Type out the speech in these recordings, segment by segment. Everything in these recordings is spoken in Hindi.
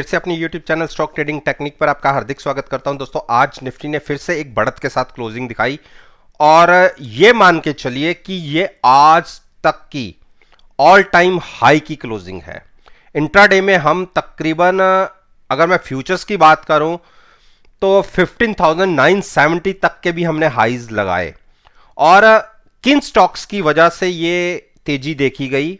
फिर से अपनी YouTube channel stock trading technique पर आपका हार्दिक स्वागत करता हूं। दोस्तों, आज निफ्टी ने फिर से एक बढ़त के साथ क्लोजिंग दिखाई और ये मान के चलिए कि ये आज तक की ऑल टाइम हाई की क्लोजिंग है। इंट्राडे में हम तकरीबन, अगर मैं फ्यूचर्स की बात करूं तो 15,970 तक के भी हमने हाईज लगाए। और किन स्टॉक्स की वजह से ये तेजी देखी गई,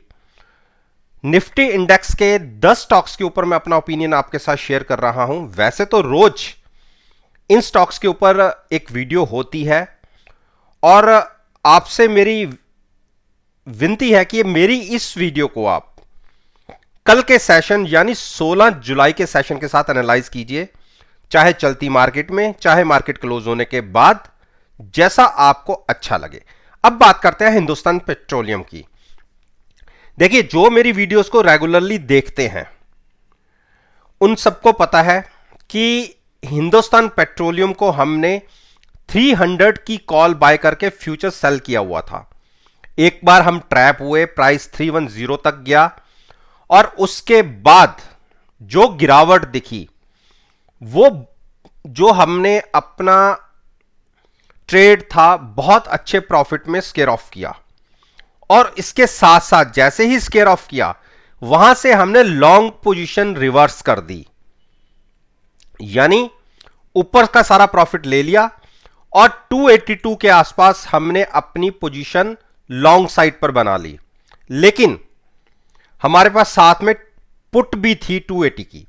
निफ्टी इंडेक्स के 10 स्टॉक्स के ऊपर मैं अपना ओपिनियन आपके साथ शेयर कर रहा हूं। वैसे तो रोज इन स्टॉक्स के ऊपर एक वीडियो होती है और आपसे मेरी विनती है कि मेरी इस वीडियो को आप कल के सेशन यानी 16 जुलाई के सेशन के साथ एनालाइज कीजिए, चाहे चलती मार्केट में चाहे मार्केट क्लोज होने के बाद, जैसा आपको अच्छा लगे। अब बात करते हैं हिंदुस्तान पेट्रोलियम की। देखिए, जो मेरी वीडियोस को रेगुलरली देखते हैं उन सबको पता है कि हिंदुस्तान पेट्रोलियम को हमने 300 की कॉल बाय करके फ्यूचर सेल किया हुआ था। एक बार हम ट्रैप हुए, प्राइस 310 तक गया और उसके बाद जो गिरावट दिखी वो जो हमने अपना ट्रेड था बहुत अच्छे प्रॉफिट में स्केयर ऑफ किया और इसके साथ साथ जैसे ही स्केयर ऑफ किया वहां से हमने लॉन्ग पोजीशन रिवर्स कर दी, यानी ऊपर का सारा प्रॉफिट ले लिया और 282 के आसपास हमने अपनी पोजीशन लॉन्ग साइड पर बना ली। लेकिन हमारे पास साथ में पुट भी थी 280 की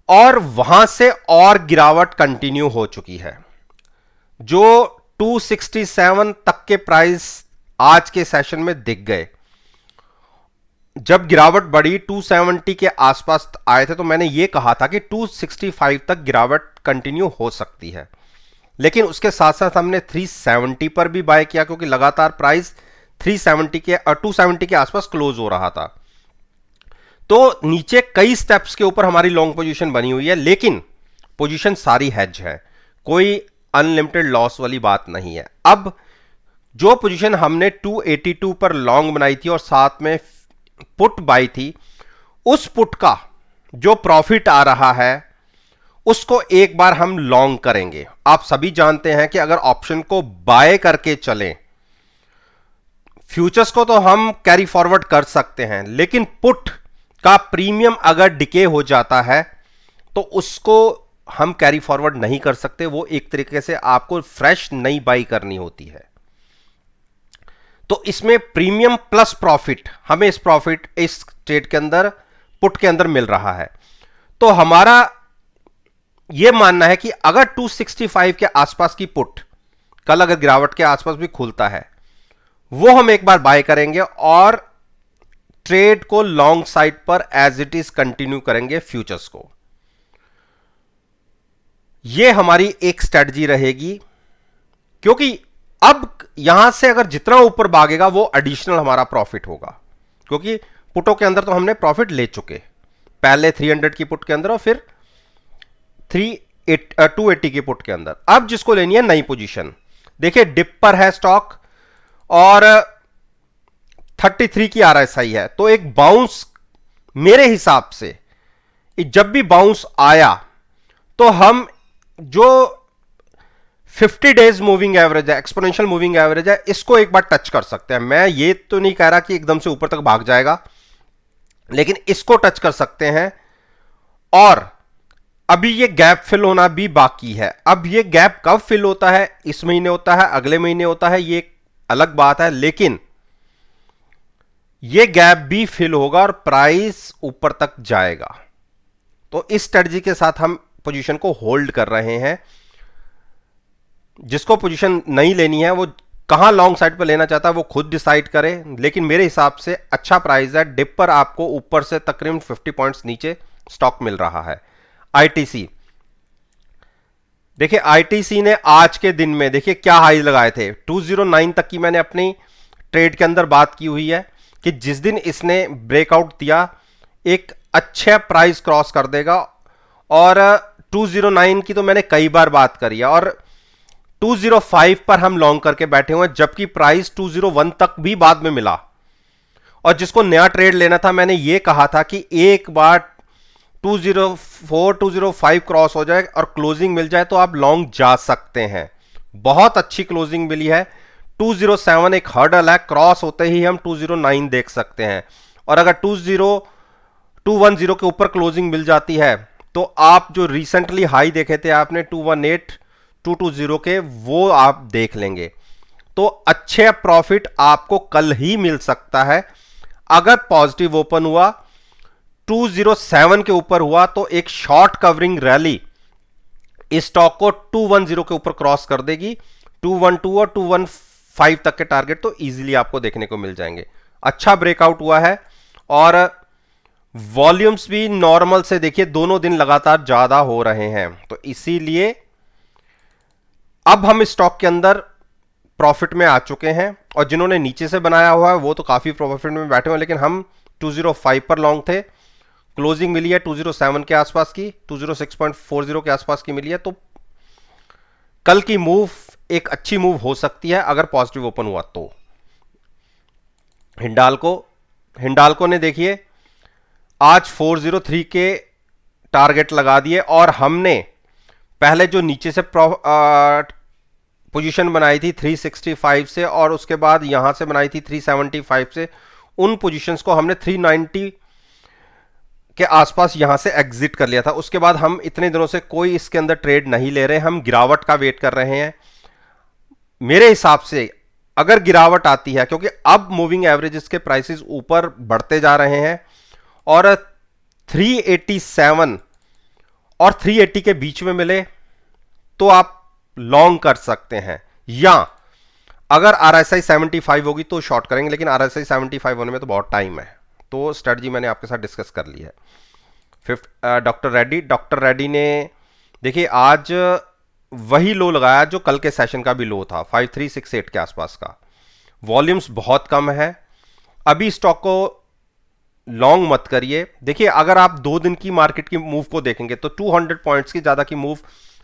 और वहां से और गिरावट कंटिन्यू हो चुकी है। जो 267 तक के प्राइस आज के सेशन में दिख गए। जब गिरावट बढ़ी 270 के आसपास आए थे तो मैंने यह कहा था कि 265 तक गिरावट कंटिन्यू हो सकती है, लेकिन उसके साथ साथ हमने 370 पर भी बाय किया क्योंकि लगातार प्राइस 370 के और 270 के आसपास क्लोज हो रहा था। तो नीचे कई स्टेप्स के ऊपर हमारी लॉन्ग पोजीशन बनी हुई है, लेकिन पोजीशन सारी हेज है, कोई अनलिमिटेड लॉस वाली बात नहीं है। अब जो पोजीशन हमने 282 पर लॉन्ग बनाई थी और साथ में पुट बाई थी, उस पुट का जो प्रॉफिट आ रहा है उसको एक बार हम लॉन्ग करेंगे। आप सभी जानते हैं कि अगर ऑप्शन को बाय करके चलें, फ्यूचर्स को तो हम कैरी फॉरवर्ड कर सकते हैं, लेकिन पुट का प्रीमियम अगर डिके हो जाता है तो उसको हम कैरी फॉरवर्ड नहीं कर सकते। वो एक तरीके से आपको फ्रेश नई बाई करनी होती है। तो इसमें प्रीमियम प्लस प्रॉफिट, हमें इस ट्रेड के अंदर पुट के अंदर मिल रहा है। तो हमारा यह मानना है कि अगर 265 के आसपास की पुट कल अगर गिरावट के आसपास भी खुलता है, वो हम एक बार बाय करेंगे और ट्रेड को लॉन्ग साइड पर एज इट इज कंटिन्यू करेंगे फ्यूचर्स को। यह हमारी एक स्ट्रेटजी रहेगी, क्योंकि अब यहां से अगर जितना ऊपर भागेगा वो एडिशनल हमारा प्रॉफिट होगा, क्योंकि पुटों के अंदर तो हमने प्रॉफिट ले चुके, पहले 300 की पुट के अंदर और फिर 280 की पुट के अंदर। अब जिसको लेनी है नई पोजीशन, देखिए डिप पर है स्टॉक और 33 की RSI है, तो एक बाउंस मेरे हिसाब से जब भी बाउंस आया तो हम जो 50 डेज मूविंग एवरेज है, एक्सपोनेंशियल मूविंग एवरेज है, इसको एक बार टच कर सकते हैं। मैं ये तो नहीं कह रहा कि एकदम से ऊपर तक भाग जाएगा, लेकिन इसको टच कर सकते हैं। और अभी ये गैप फिल होना भी बाकी है। अब ये गैप कब फिल होता है, इस महीने होता है, अगले महीने होता है, ये अलग बात है, लेकिन ये गैप भी फिल होगा और प्राइस ऊपर तक जाएगा। तो इस स्ट्रेटजी के साथ हम पोजीशन को होल्ड कर रहे हैं। जिसको पोजीशन नहीं लेनी है, वो कहां लॉन्ग साइड पर लेना चाहता है, वो खुद डिसाइड करे, लेकिन मेरे हिसाब से अच्छा प्राइस है। डिप पर आपको ऊपर से तकरीबन 50 पॉइंट्स नीचे स्टॉक मिल रहा है। आईटीसी, देखिए आईटीसी ने आज के दिन में देखिए क्या हाई लगाए थे, 209 तक की मैंने अपनी ट्रेड के अंदर बात की हुई है कि जिस दिन इसने ब्रेकआउट दिया एक अच्छा प्राइस क्रॉस कर देगा। और 209 की तो मैंने कई बार बात करी है और 205 पर हम लॉन्ग करके बैठे हुए हैं, जबकि प्राइस 201 तक भी बाद में मिला। और जिसको नया ट्रेड लेना था, मैंने यह कहा था कि एक बार 204 205 क्रॉस हो जाए और क्लोजिंग मिल जाए तो आप लॉन्ग जा सकते हैं। बहुत अच्छी क्लोजिंग मिली है। 207 एक हर्डल है, क्रॉस होते ही हम 209 देख सकते हैं। और अगर 210 के ऊपर क्लोजिंग मिल जाती है तो आप जो रिसेंटली हाई देखे थे आपने 218 220 के, वो आप देख लेंगे। तो अच्छे प्रॉफिट आपको कल ही मिल सकता है। अगर पॉजिटिव ओपन हुआ 207 के ऊपर हुआ तो एक शॉर्ट कवरिंग रैली इस स्टॉक को 210 के ऊपर क्रॉस कर देगी। 212 और 215 तक के टारगेट तो इजीली आपको देखने को मिल जाएंगे। अच्छा ब्रेकआउट हुआ है और वॉल्यूम्स भी नॉर्मल से देखिए दोनों दिन लगातार ज्यादा हो रहे हैं, तो इसीलिए अब हम स्टॉक के अंदर प्रॉफिट में आ चुके हैं। और जिन्होंने नीचे से बनाया हुआ है वो तो काफी प्रॉफिट में बैठे हुए हैं, लेकिन हम 205 पर लॉन्ग थे। क्लोजिंग मिली है 207 के आसपास की, 206.40 के आसपास की मिली है। तो कल की मूव एक अच्छी मूव हो सकती है अगर पॉजिटिव ओपन हुआ तो। हिंडाल्को ने देखिए आज 403 के टारगेट लगा दिए और हमने पहले जो नीचे से पोजीशन बनाई थी 365 से और उसके बाद यहां से बनाई थी 375 से, उन पोजीशंस को हमने 390 के आसपास यहां से एग्जिट कर लिया था। उसके बाद हम इतने दिनों से कोई इसके अंदर ट्रेड नहीं ले रहे, हम गिरावट का वेट कर रहे हैं। मेरे हिसाब से अगर गिरावट आती है, क्योंकि अब मूविंग एवरेजेस के प्राइसेस ऊपर बढ़ते जा रहे हैं और 387 और 380 के बीच में मिले तो आप लॉन्ग कर सकते हैं, या अगर RSI 75 होगी तो शॉर्ट करेंगे, लेकिन RSI 75 होने में तो बहुत टाइम है। तो स्ट्रेटजी मैंने आपके साथ डिस्कस कर ली है। डॉक्टर रेड्डी ने देखिए आज वही लो लगाया जो कल के सेशन का भी लो था 5368 के आसपास का। वॉल्यूम्स बहुत कम है, अभी स्टॉक को लॉन्ग मत करिए। देखिए अगर आप 2 दिन की मार्केट की मूव को देखेंगे तो 200 पॉइंट्स की ज्यादा की मूव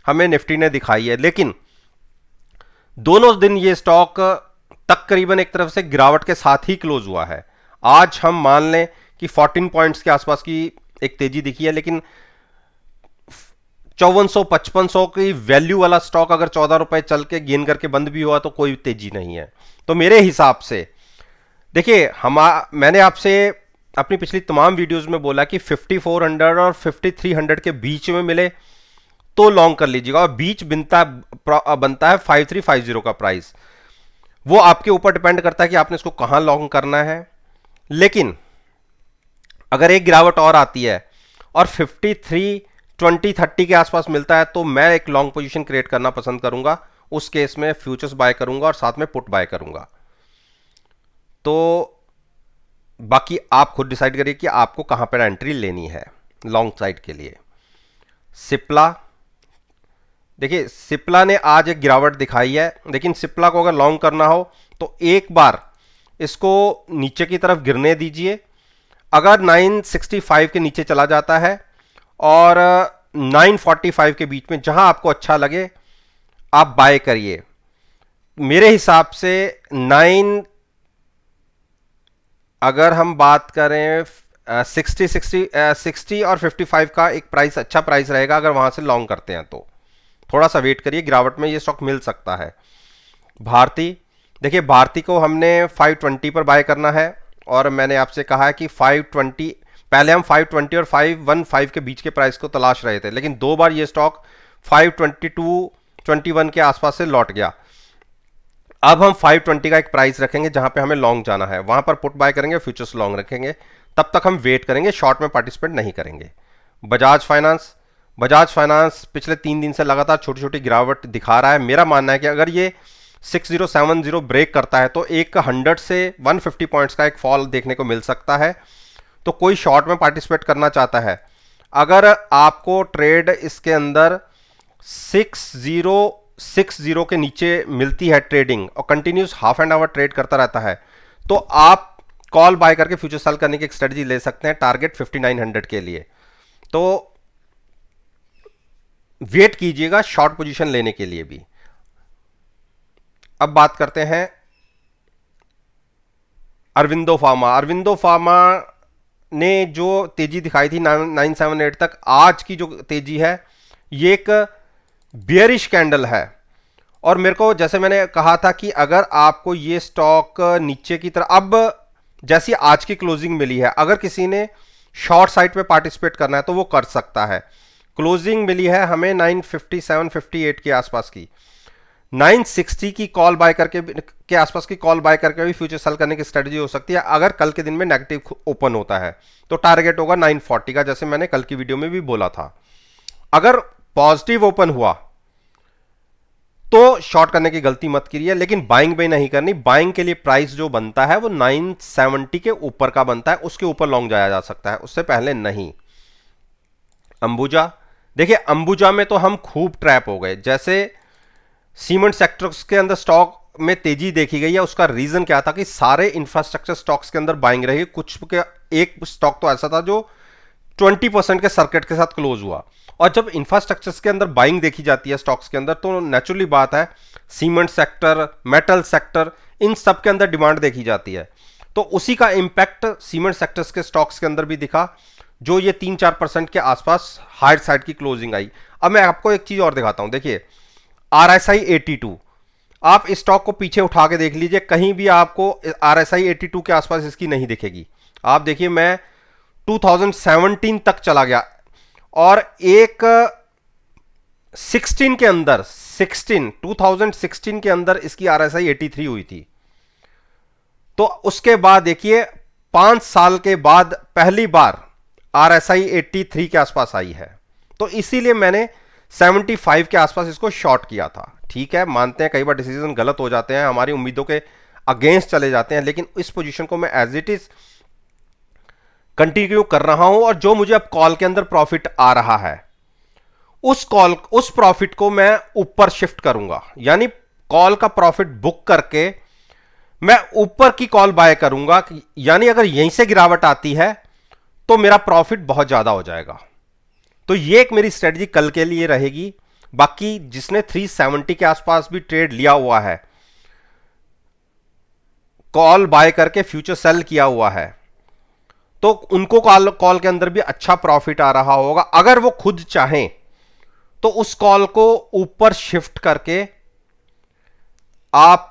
हमें निफ्टी ने दिखाई है, लेकिन दोनों दिन ये स्टॉक तकरीबन एक तरफ से गिरावट के साथ ही क्लोज हुआ है। आज हम मान लें कि 14 पॉइंट्स के आसपास की एक तेजी दिखी है, लेकिन 5400-5500 की वैल्यू वाला स्टॉक अगर 14 रुपए चल के गेन करके बंद भी हुआ तो कोई तेजी नहीं है। तो मेरे हिसाब से देखिए मैंने आपसे अपनी पिछली तमाम वीडियोस में बोला कि 5400 और 5300 के बीच में मिले तो लॉन्ग कर लीजिएगा, और बीच बनता है 5350 का प्राइस। वो आपके ऊपर डिपेंड करता है कि आपने इसको कहां लॉन्ग करना है। लेकिन अगर एक गिरावट और आती है और 5320-30 के आसपास मिलता है तो मैं एक लॉन्ग पोजीशन क्रिएट करना पसंद करूंगा। उस केस में फ्यूचर्स बाय करूंगा और साथ में पुट बाय करूंगा। तो बाकी आप खुद डिसाइड करिए कि आपको कहां पर एंट्री लेनी है लॉन्ग साइड के लिए। सिप्ला देखिए, सिप्ला ने आज एक गिरावट दिखाई है, लेकिन सिप्ला को अगर लॉन्ग करना हो तो एक बार इसको नीचे की तरफ गिरने दीजिए। अगर 965 के नीचे चला जाता है और 945 के बीच में जहां आपको अच्छा लगे आप बाय करिए। मेरे हिसाब से अगर हम बात करें 60 और 55 का एक प्राइस अच्छा प्राइस रहेगा अगर वहां से लॉन्ग करते हैं तो। थोड़ा सा वेट करिए, गिरावट में ये स्टॉक मिल सकता है। भारती देखिए, भारती को हमने 520 पर बाय करना है और मैंने आपसे कहा है कि 520 पहले हम 520 और 515 के बीच के प्राइस को तलाश रहे थे, लेकिन 2 बार ये स्टॉक 522-21 के आसपास से लौट गया। अब हम 520 का एक प्राइस रखेंगे जहां पे हमें लॉन्ग जाना है, वहां पर पुट बाय करेंगे, फ्यूचर्स लॉन्ग रखेंगे। तब तक हम वेट करेंगे, शॉर्ट में पार्टिसिपेट नहीं करेंगे। बजाज फाइनेंस पिछले 3 दिन से लगातार छोटी छोटी गिरावट दिखा रहा है। मेरा मानना है कि अगर ये 6070 ब्रेक करता है तो एक 100 से 150 पॉइंट्स का एक फॉल देखने को मिल सकता है। तो कोई शॉर्ट में पार्टिसिपेट करना चाहता है, अगर आपको ट्रेड इसके अंदर 6060 के नीचे मिलती है ट्रेडिंग और continuous half and hour trade करता रहता है, तो आप कॉल बाय करके फ्यूचर सेल करने की एक स्ट्रेटजी ले सकते हैं टारगेट 5900 के लिए। तो वेट कीजिएगा शॉर्ट पोजीशन लेने के लिए भी। अब बात करते हैं अरविंदो फार्मा। ने जो तेजी दिखाई थी 978 तक, आज की जो तेजी है ये एक बियरिश कैंडल है। और मेरे को जैसे मैंने कहा था कि अगर आपको ये स्टॉक नीचे की तरफ, अब जैसी आज की क्लोजिंग मिली है, अगर किसी ने शॉर्ट साइड पे पार्टिसिपेट करना है तो वो कर सकता है। क्लोजिंग मिली है हमें 957-58 के आसपास की, 960 की कॉल बाय करके के आसपास की कॉल बाय करके भी फ्यूचर सेल करने की स्ट्रेटजी हो सकती है। अगर कल के दिन में नेगेटिव ओपन होता है तो टारगेट होगा 940 का, जैसे मैंने कल की वीडियो में भी बोला था। अगर पॉजिटिव ओपन हुआ तो शॉर्ट करने की गलती मत करिए, लेकिन बाइंग भी नहीं करनी। बाइंग के लिए प्राइस जो बनता है वो 970 के ऊपर का बनता है, उसके ऊपर लॉन्ग जाया जा सकता है, उससे पहले नहीं। अंबुजा, देखिए अंबुजा में तो हम खूब ट्रैप हो गए। जैसे सीमेंट सेक्टर्स के अंदर स्टॉक में तेजी देखी गई है, उसका रीजन क्या था कि सारे इंफ्रास्ट्रक्चर स्टॉक्स के अंदर बाइंग रही। कुछ के एक स्टॉक तो ऐसा था जो 20% के सर्किट के साथ क्लोज हुआ, और जब इंफ्रास्ट्रक्चर्स के अंदर बाइंग देखी जाती है स्टॉक्स के अंदर तो नेचुरली बात है सीमेंट सेक्टर, मेटल सेक्टर, इन सब के अंदर डिमांड देखी जाती है। तो उसी का इंपैक्ट सीमेंट सेक्टर्स के स्टॉक्स के अंदर भी दिखा, जो ये 3-4% के आसपास हायर साइड की क्लोजिंग आई। अब मैं आपको एक चीज और दिखाता हूं, देखिए RSI 82, आप इस स्टॉक को पीछे उठा के देख लीजिए, कहीं भी आपको RSI 82 के आसपास इसकी नहीं दिखेगी। आप देखिए मैं 2017 तक चला गया और एक 16 के अंदर 2016 के अंदर इसकी RSI 83 हुई थी। तो उसके बाद देखिए 5 साल के बाद पहली बार RSI 83 के आसपास आई है। तो इसीलिए मैंने 75 के आसपास इसको शॉर्ट किया था। ठीक है, मानते हैं कई बार डिसीजन गलत हो जाते हैं, हमारी उम्मीदों के अगेंस्ट चले जाते हैं, लेकिन इस पोजीशन को मैं एज इट इज कंटिन्यू कर रहा हूं। और जो मुझे अब कॉल के अंदर प्रॉफिट आ रहा है उस प्रॉफिट को मैं ऊपर शिफ्ट करूंगा, यानी कॉल का प्रॉफिट बुक करके मैं ऊपर की कॉल बाय करूंगा। यानी अगर यहीं से गिरावट आती है तो मेरा प्रॉफिट बहुत ज्यादा हो जाएगा। तो ये एक मेरी स्ट्रेटजी कल के लिए रहेगी। बाकी जिसने 370 के आसपास भी ट्रेड लिया हुआ है, कॉल बाय करके फ्यूचर सेल किया हुआ है, तो उनको कॉल के अंदर भी अच्छा प्रॉफिट आ रहा होगा। अगर वो खुद चाहें तो उस कॉल को ऊपर शिफ्ट करके आप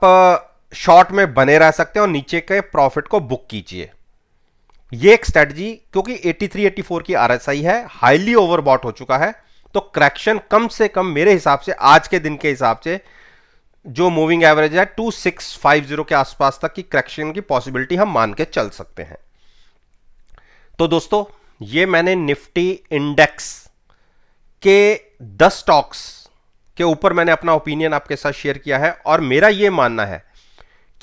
शॉर्ट में बने रह सकते हैं और नीचे के प्रॉफिट को बुक कीजिए। ये एक स्ट्रेटजी, क्योंकि 83-84 की RSI है, हाईली ओवरबॉट हो चुका है, तो करेक्शन कम से कम मेरे हिसाब से आज के दिन के हिसाब से जो मूविंग एवरेज है 2650 के आसपास तक की करेक्शन की पॉसिबिलिटी हम मान के चल सकते हैं। तो दोस्तों ये मैंने निफ्टी इंडेक्स के 10 स्टॉक्स के ऊपर मैंने अपना ओपिनियन आपके साथ शेयर किया है, और मेरा यह मानना है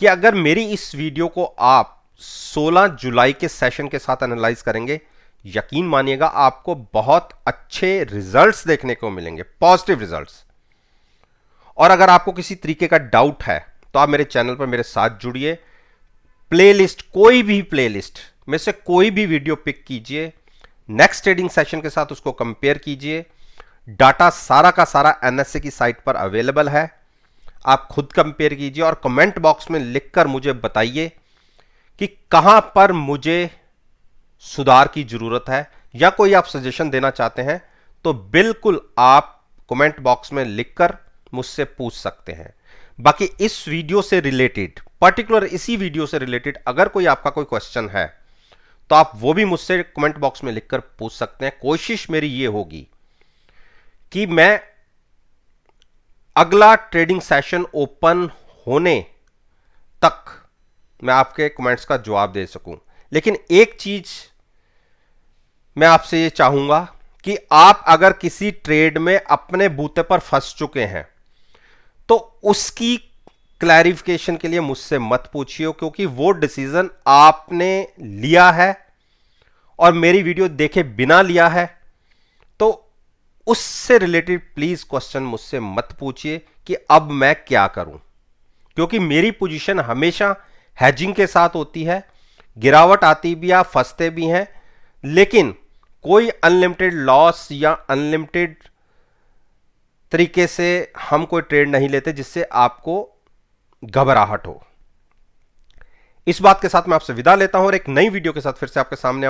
कि अगर मेरी इस वीडियो को आप 16 जुलाई के सेशन के साथ एनालाइज करेंगे, यकीन मानिएगा आपको बहुत अच्छे रिजल्ट्स देखने को मिलेंगे, पॉजिटिव रिजल्ट्स। और अगर आपको किसी तरीके का डाउट है तो आप मेरे चैनल पर मेरे साथ जुड़िए। प्लेलिस्ट, कोई भी प्लेलिस्ट में से कोई भी वीडियो पिक कीजिए, नेक्स्ट ट्रेडिंग सेशन के साथ उसको कंपेयर कीजिए। डाटा सारा का सारा NSE की साइट पर अवेलेबल है, आप खुद कंपेयर कीजिए और कमेंट बॉक्स में लिखकर मुझे बताइए कि कहां पर मुझे सुधार की जरूरत है, या कोई आप सजेशन देना चाहते हैं तो बिल्कुल आप कमेंट बॉक्स में लिखकर मुझसे पूछ सकते हैं। बाकी इस वीडियो से रिलेटेड, पर्टिकुलर इसी वीडियो से रिलेटेड अगर कोई आपका कोई क्वेश्चन है तो आप वो भी मुझसे कमेंट बॉक्स में लिखकर पूछ सकते हैं। कोशिश मेरी ये होगी कि मैं अगला ट्रेडिंग सेशन ओपन होने तक मैं आपके कमेंट्स का जवाब दे सकूं। लेकिन एक चीज मैं आपसे ये चाहूंगा कि आप अगर किसी ट्रेड में अपने बूते पर फंस चुके हैं तो उसकी क्लैरिफिकेशन के लिए मुझसे मत पूछिए, क्योंकि वो डिसीजन आपने लिया है और मेरी वीडियो देखे बिना लिया है, तो उससे रिलेटेड प्लीज क्वेश्चन मुझसे मत पूछिए कि अब मैं क्या करूं, क्योंकि मेरी पोजीशन हमेशा हेजिंग के साथ होती है। गिरावट आती भी, आप फंसते भी हैं, लेकिन कोई अनलिमिटेड लॉस या अनलिमिटेड तरीके से हम कोई ट्रेड नहीं लेते जिससे आपको घबराहट हो। इस बात के साथ मैं आपसे विदा लेता हूं और एक नई वीडियो के साथ फिर से आपके सामने आऊंगा।